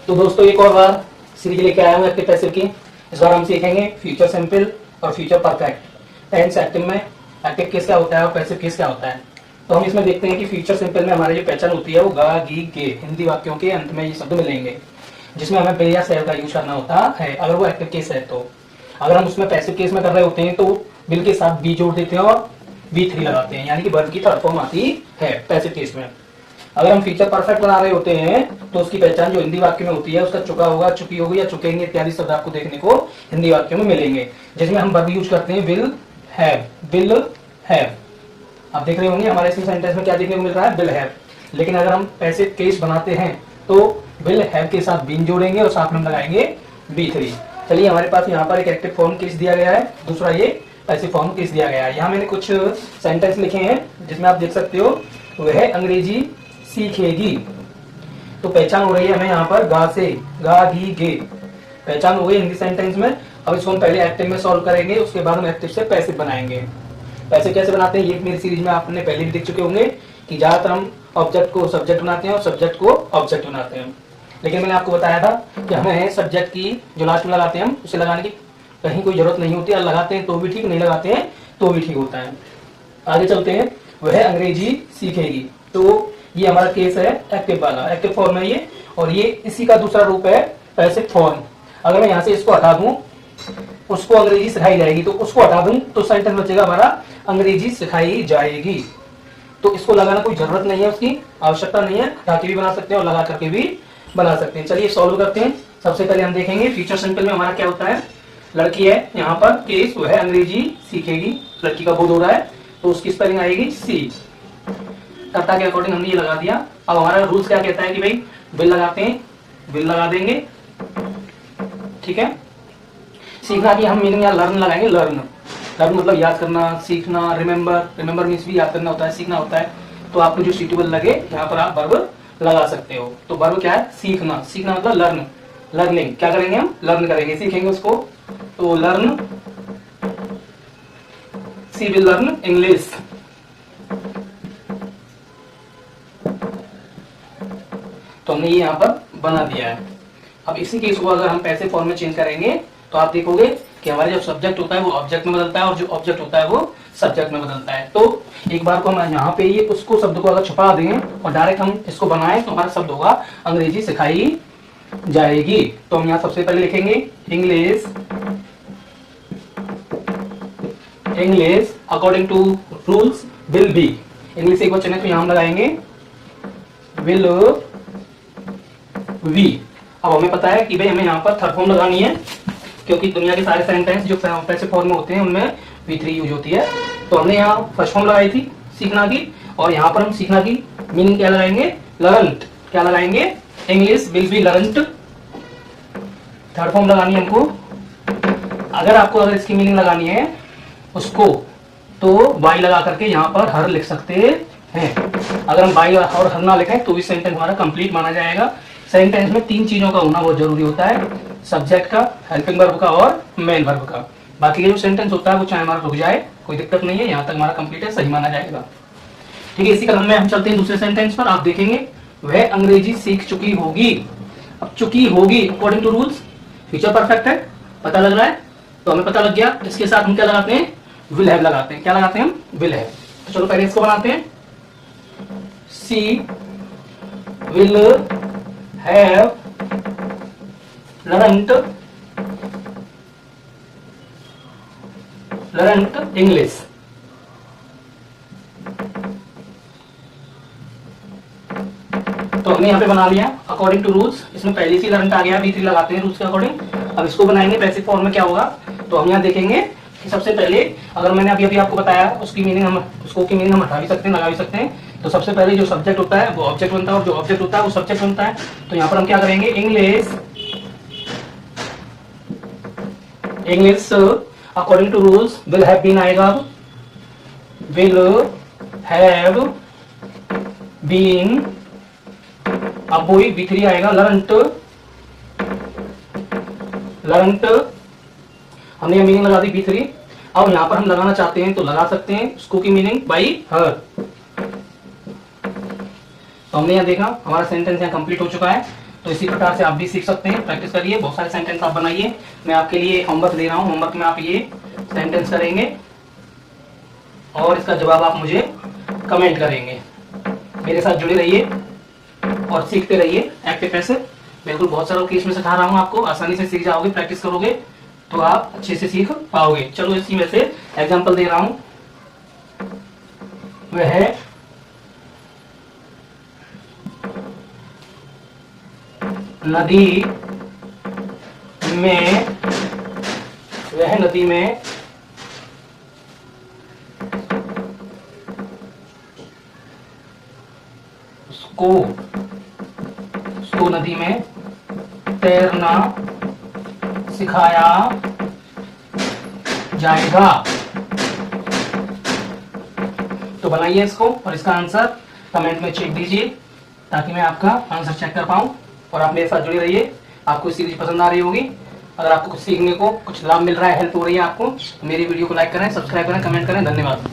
तो दोस्तों एक और बार सीरीज लेके आया हूँ एक्टिव पैसिव की। इस बार हम सीखेंगे फ्यूचर सिंपल और फ्यूचर परफेक्ट। टेंस एक्टिव में एक्टिव केस क्या होता है और पैसिव केस क्या होता है। तो हम इसमें देखते हैं कि फ्यूचर सिंपल में हमारी जो पहचान होती है वो गा गी गे हिंदी वाक्यों के अंत में ये शब्द मिलेंगे, जिसमें हमें बिल या सेल का यूज करना होता है अगर वो एक्टिव केस है। तो अगर हम उसमें पैसिव केस में कर रहे होते हैं तो बिल के साथ बी जोड़ देते हैं और V3 लगाते हैं, यानी कि वर्ब की थर्ड फॉर्म आती है पैसिव केस में। अगर हम फ्यूचर परफेक्ट बना रहे होते हैं तो उसकी पहचान जो हिंदी वाक्य में होती है उसका चुका होगा, चुकी होगी या चुकेंगे इत्यादि शब्द आपको देखने को हिंदी वाक्यों में मिलेंगे, जिसमें हम वर्ब यूज करते हैं विल हैव। विल हैव आप देख रहे होंगे हमारे इस सेंटेंस में क्या देखने को मिल रहा है, विल हैव। लेकिन अगर हम पैसिव केस बनाते हैं तो विल हैव के साथ बीन जोड़ेंगे और साथ में हम लगाएंगे V3। चलिए हमारे पास यहाँ पर एक एक्टिव फॉर्म केस दिया गया है, दूसरा ये पैसिव फॉर्म केस दिया गया है। यहाँ मैंने कुछ सेंटेंस लिखे हैं जिसमें आप देख सकते हो वह अंग्रेजी सीखेगी। तो पहचान हो रही है हमें यहाँ पर गा से, गा गी गे पहचान हो गई हिंदी सेंटेंस में। अब इसको हम पहले एक्टिव में सॉल्व करेंगे, उसके बाद हम एक्टिव से पैसिव बनाएंगे। पैसिव कैसे बनाते हैं ये मेरी सीरीज में आपने पहले भी देख चुके होंगे कि ज्यादातर हम ऑब्जेक्ट को सब्जेक्ट बनाते हैं और सब्जेक्ट को ऑब्जेक्ट बनाते हैं। लेकिन मैंने आपको बताया था कि हमें सब्जेक्ट की जो लास्ट में लगाते हैं हम उसे लगाने की कहीं कोई जरूरत नहीं होती, लगाते हैं तो भी ठीक, नहीं लगाते हैं तो भी ठीक होता है। आगे चलते हैं, वह अंग्रेजी सीखेगी। तो ये हमारा केस है एक्टिव वाला, एक्टिव फॉर्म है ये, और ये इसी का दूसरा रूप है पैसिव फॉर्म। अगर मैं यहाँ से इसको हटा दूं, उसको अंग्रेजी सिखाई जाएगी, तो उसको हटा दूं तो सेंटेंस बचेगा हमारा अंग्रेजी सिखाई जाएगी। तो इसको लगाना कोई जरूरत नहीं है, उसकी आवश्यकता नहीं है, हटा के भी बना सकते हैं और लगा करके भी बना सकते हैं। चलिए सॉल्व करते हैं। सबसे पहले हम देखेंगे फ्यूचर सिंपल में हमारा क्या होता है। लड़की है यहाँ पर केस, वह अंग्रेजी सीखेगी, लड़की का बोध हो रहा है तो उसकी स्पेलिंग आएगी सी। कर्ता के अकॉर्डिंग हमने ये लगा दिया। अब हमारा रूल्स क्या कहता है कि भाई बिल लगाते हैं, बिल लगा देंगे, ठीक है। सीखना की हम मीनिंग या लर्न लगाएंगे, लर्न। लर्न मतलब याद करना, सीखना, रिमेम्बर। रिमेम्बर मीन्स भी याद करना होता है, सीखना होता है। तो आपको जो सूटेबल लगे यहाँ पर आप वर्ब लगा सकते हो। तो वर्ब क्या है, सीखना। सीखना मतलब लर्न, लर्निंग। क्या करेंगे हम, लर्न करेंगे, सीखेंगे उसको। तो learn, she will learn English. तो हमने ये यहाँ पर बना दिया है। अब इसी केस को अगर हम पैसिव फॉर्म में चेंज करेंगे तो आप देखोगे कि हमारे जो सब्जेक्ट होता है वो ऑब्जेक्ट में बदलता है और जो ऑब्जेक्ट होता है वो सब्जेक्ट में बदलता है। तो एक बार को हम यहाँ पे ये उसको शब्द को अगर छुपा दें और डायरेक्ट हम इसको बनाएं तो हमारा शब्द होगा अंग्रेजी सिखाई जाएगी। तो हम यहाँ सबसे पहले लिखेंगे English, English according to rules will be. English एक वचन है तो यहाँ हम लगाएंगे विल वी। अब हमें पता है कि भाई हमें यहाँ पर थर्ड फॉर्म लगानी है, क्योंकि दुनिया के सारे सेंटेंस जो पैसिव फॉर्म में होते हैं उनमें V3 यूज होती है। तो हमने यहाँ फर्स्ट फॉर्म लगाई थी सीखना की, और यहाँ पर हम सीखना की मीनिंग क्या लगाएंगे, लर्नड। क्या लगाएंगे, English will be learned. Third form लगानी है हमको। अगर इसकी मीनिंग लगानी है उसको तो वाई लगा करके यहाँ पर हर लिख सकते हैं। अगर हम वाई और हर ना लिखें तो भी सेंटेंस हमारा कंप्लीट माना जाएगा। सेंटेंस में तीन चीजों का होना बहुत जरूरी होता है, सब्जेक्ट का, हेल्पिंग वर्ब का और मेन वर्ब का। बाकी जो सेंटेंस होता है वो चाहे हमारा रुक जाए कोई दिक्कत नहीं है, यहाँ तक हमारा कंप्लीट है, सही माना जाएगा। ठीक है, इसी क्रम में हम चलते हैं दूसरे सेंटेंस पर। आप देखेंगे वह अंग्रेजी सीख चुकी होगी। अब चुकी होगी according to rules future perfect है, पता लग रहा है। तो हमें पता लग गया, इसके साथ हम क्या लगाते हैं, विल हैव लगाते हैं। क्या लगाते हैं हम, विल हैव। तो चलो पहले इसको बनाते हैं। सी विल हैव learned इंग्लिश। तो हमने यहाँ पे बना लिया अकॉर्डिंग टू रूल्स। इसमें पहले से लर्न आ गया, V3 लगाते हैं रूल्स के अकॉर्डिंग। अब इसको बनाएंगे पैसिव फॉर्म में क्या होगा। तो हम यहाँ देखेंगे कि सबसे पहले अगर मैंने अभी आपको बताया उसकी मीनिंग हम हटा भी सकते हैं, लगा भी सकते हैं। तो सबसे पहले जो सब्जेक्ट होता है वो ऑब्जेक्ट बनता है और जो ऑब्जेक्ट होता है वो सब्जेक्ट बनता है। तो यहाँ पर हम क्या करेंगे, English according to rules will have been आएगा, विल हैव बीन। अब वही V3 आएगा, लर्नड। हमने ये मीनिंग लगा दी V3। अब यहाँ पर हम लगाना चाहते हैं तो लगा सकते हैं उसको की मीनिंग बाई हर। तो हमने यहाँ देखा हमारा सेंटेंस यहाँ कंप्लीट हो चुका है। तो इसी प्रकार से आप भी सीख सकते हैं। प्रैक्टिस करिए, बहुत सारे सेंटेंस आप बनाइए। मैं आपके लिए होमवर्क दे रहा हूँ, होमवर्क में आप ये सेंटेंस करेंगे और इसका जवाब आप मुझे कमेंट करेंगे। मेरे साथ जुड़े रहिए और सीखते रहिए एक्टिव पैसिव। बिल्कुल बहुत सरल केस में सिखा रहा हूँ आपको, आसानी से सीख जाओगे, प्रैक्टिस करोगे तो आप अच्छे से सीख पाओगे। चलो इसी में से एग्जांपल दे रहा हूँ। वह नदी में उसको नदी में तैरना सिखाया जाएगा। तो बनाइए इसको और इसका आंसर कमेंट में चेक दीजिए ताकि मैं आपका आंसर चेक कर पाऊं। और आप मेरे साथ जुड़े रहिए। आपको सीरीज पसंद आ रही होगी। अगर आपको कुछ सीखने को कुछ लाभ मिल रहा है, हेल्प हो रही है आपको, तो मेरी वीडियो को लाइक करें, सब्सक्राइब करें, कमेंट करें। धन्यवाद।